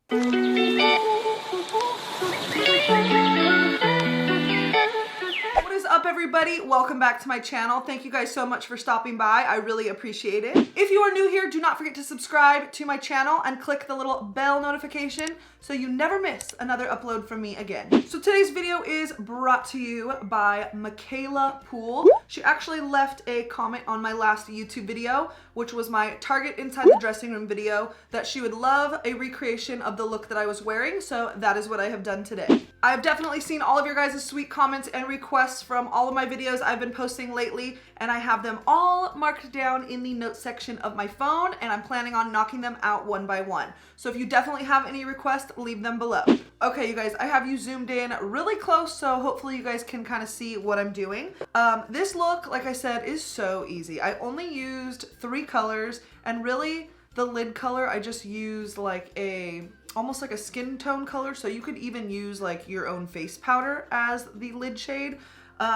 What is up, everybody? Welcome back to my channel. Thank you guys so much for stopping by. I really appreciate it. If you are new here, do not forget to subscribe to my channel and click the little bell notification so you never miss another upload from me again. So today's video is brought to you by Michaela Poole. She actually left a comment on my last YouTube video, which was my Target Inside the Dressing Room video, that she would love a recreation of the look that I was wearing, so that is what I have done today. I've definitely seen all of your guys' sweet comments and requests from all of my videos I've been posting lately, and I have them all marked down in the notes section of my phone, and I'm planning on knocking them out one by one. So if you definitely have any requests, leave them below. Okay, you guys, I have you zoomed in really close, so hopefully you guys can kind of see what I'm doing. This look, like I said, is so easy. I only used 3 colors, and really the lid color, I just used like almost like a skin tone color, so you could even use like your own face powder as the lid shade.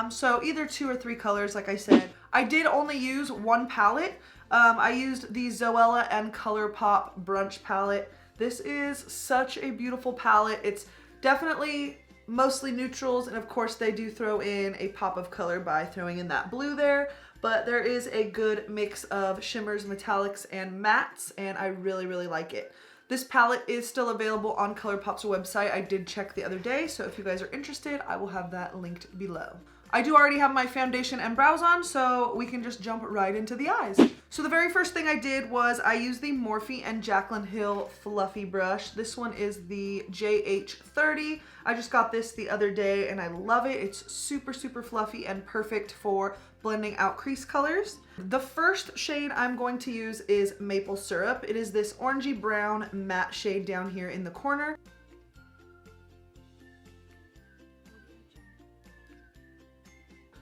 So either 2 or 3 colors, like I said. I did only use 1 palette. I used the Zoella and ColourPop Brunch palette. This is such a beautiful palette. It's definitely mostly neutrals, and of course they do throw in a pop of color by throwing in that blue there, but there is a good mix of shimmers, metallics, and mattes, and I really, really like it. This palette is still available on ColourPop's website. I did check the other day, so if you guys are interested, I will have that linked below. I do already have my foundation and brows on, so we can just jump right into the eyes. So the very first thing I did was I used the Morphe and Jaclyn Hill Fluffy Brush. This one is the JH30. I just got this the other day and I love it. It's super, super fluffy and perfect for blending out crease colors. The first shade I'm going to use is Maple Syrup. It is this orangey brown matte shade down here in the corner.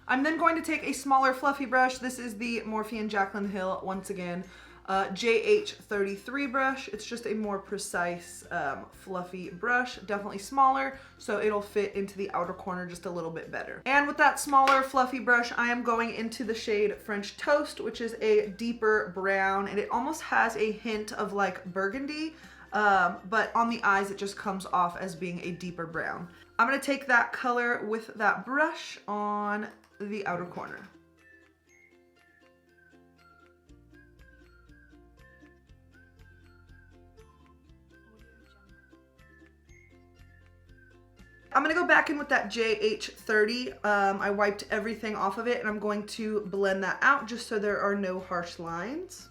I'm then going to take a smaller fluffy brush. This is the Morphe and Jaclyn Hill, once again, JH33 brush. It's just a more precise, fluffy brush, definitely smaller, so it'll fit into the outer corner just a little bit better. And with that smaller fluffy brush, I am going into the shade French Toast, which is a deeper brown, and it almost has a hint of like burgundy, but on the eyes it just comes off as being a deeper brown. I'm gonna take that color with that brush on the outer corner. I'm gonna go back in with that JH30. I wiped everything off of it, and I'm going to blend that out just so there are no harsh lines.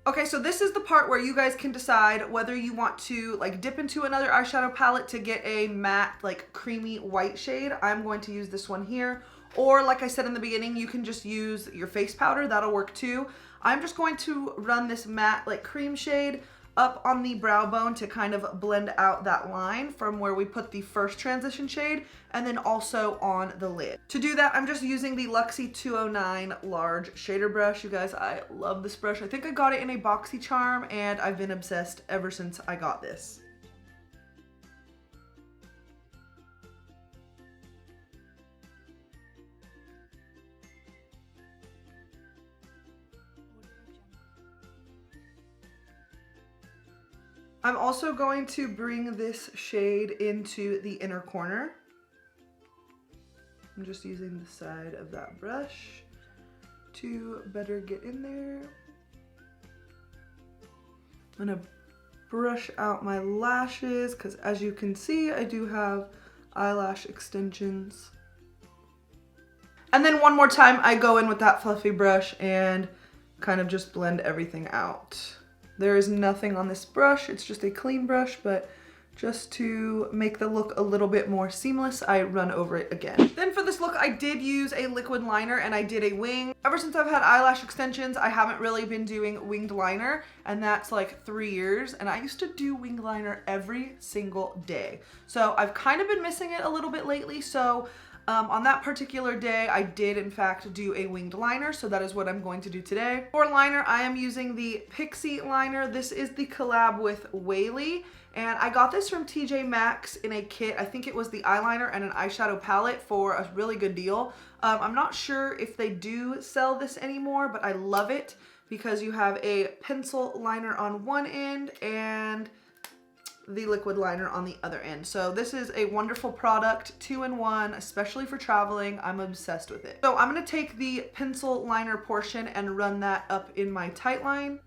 Okay, so this is the part where you guys can decide whether you want to like dip into another eyeshadow palette to get a matte, like creamy white shade. I'm going to use this one here. Or like I said in the beginning, you can just use your face powder, that'll work too. I'm just going to run this matte like cream shade up on the brow bone to kind of blend out that line from where we put the first transition shade, and then also on the lid. To do that, I'm just using the Luxie 209 large shader brush. You guys, I love this brush. I think I got it in a BoxyCharm, and I've been obsessed ever since I got this. I'm also going to bring this shade into the inner corner. I'm just using the side of that brush to better get in there. I'm gonna brush out my lashes because, as you can see, I do have eyelash extensions. And then one more time, I go in with that fluffy brush and kind of just blend everything out. There is nothing on this brush, it's just a clean brush, but just to make the look a little bit more seamless, I run over it again. Then for this look, I did use a liquid liner and I did a wing. Ever since I've had eyelash extensions, I haven't really been doing winged liner, and that's like 3 years, and I used to do winged liner every single day. So I've kind of been missing it a little bit lately, so On that particular day, I did in fact do a winged liner, so that is what I'm going to do today. For liner, I am using the Pixie liner. This is the collab with Whaley, and I got this from TJ Maxx in a kit. I think it was the eyeliner and an eyeshadow palette for a really good deal. I'm not sure if they do sell this anymore, but I love it because you have a pencil liner on one end and the liquid liner on the other end. So this is a wonderful product, 2-in-1, especially for traveling. I'm obsessed with it. So I'm gonna take the pencil liner portion and run that up in my tight line.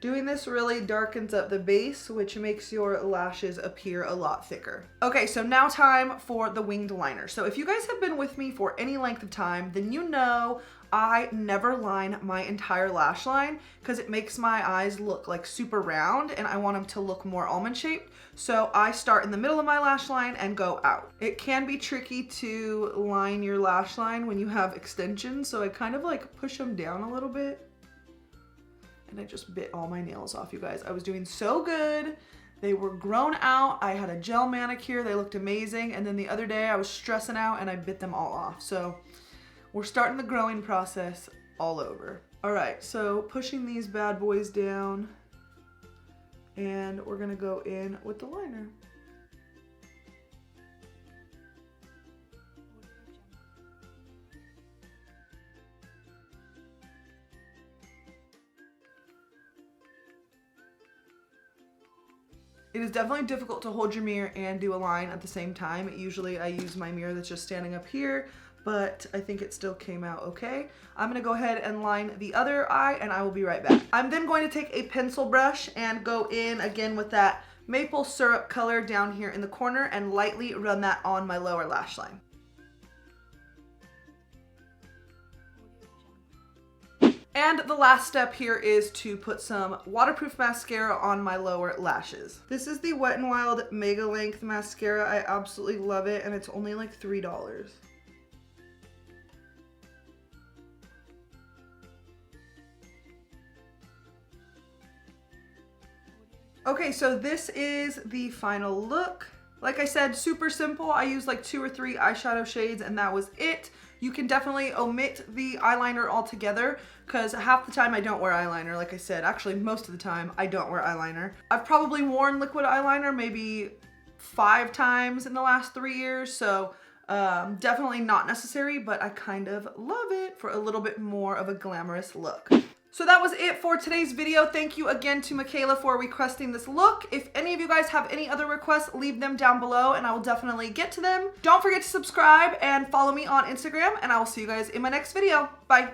Doing this really darkens up the base, which makes your lashes appear a lot thicker. Okay, so now time for the winged liner. So if you guys have been with me for any length of time, then you know I never line my entire lash line because it makes my eyes look like super round and I want them to look more almond shaped. So I start in the middle of my lash line and go out. It can be tricky to line your lash line when you have extensions, so I kind of like push them down a little bit. And I just bit all my nails off, you guys. I was doing so good. They were grown out. I had a gel manicure. They looked amazing. And then the other day I was stressing out and I bit them all off. So we're starting the growing process all over. All right, so pushing these bad boys down and we're gonna go in with the liner. It is definitely difficult to hold your mirror and do a line at the same time. Usually I use my mirror that's just standing up here, but I think it still came out okay. I'm gonna go ahead and line the other eye and I will be right back. I'm then going to take a pencil brush and go in again with that maple syrup color down here in the corner and lightly run that on my lower lash line. And the last step here is to put some waterproof mascara on my lower lashes. This is the Wet n Wild Mega Length Mascara. I absolutely love it and it's only like $3. Okay, so this is the final look. Like I said, super simple. I used like 2 or 3 eyeshadow shades and that was it. You can definitely omit the eyeliner altogether because half the time I don't wear eyeliner, like I said. Actually, most of the time I don't wear eyeliner. I've probably worn liquid eyeliner maybe 5 times in the last 3 years, so definitely not necessary, but I kind of love it for a little bit more of a glamorous look. So that was it for today's video. Thank you again to Michaela for requesting this look. If any of you guys have any other requests, leave them down below and I will definitely get to them. Don't forget to subscribe and follow me on Instagram and I will see you guys in my next video. Bye.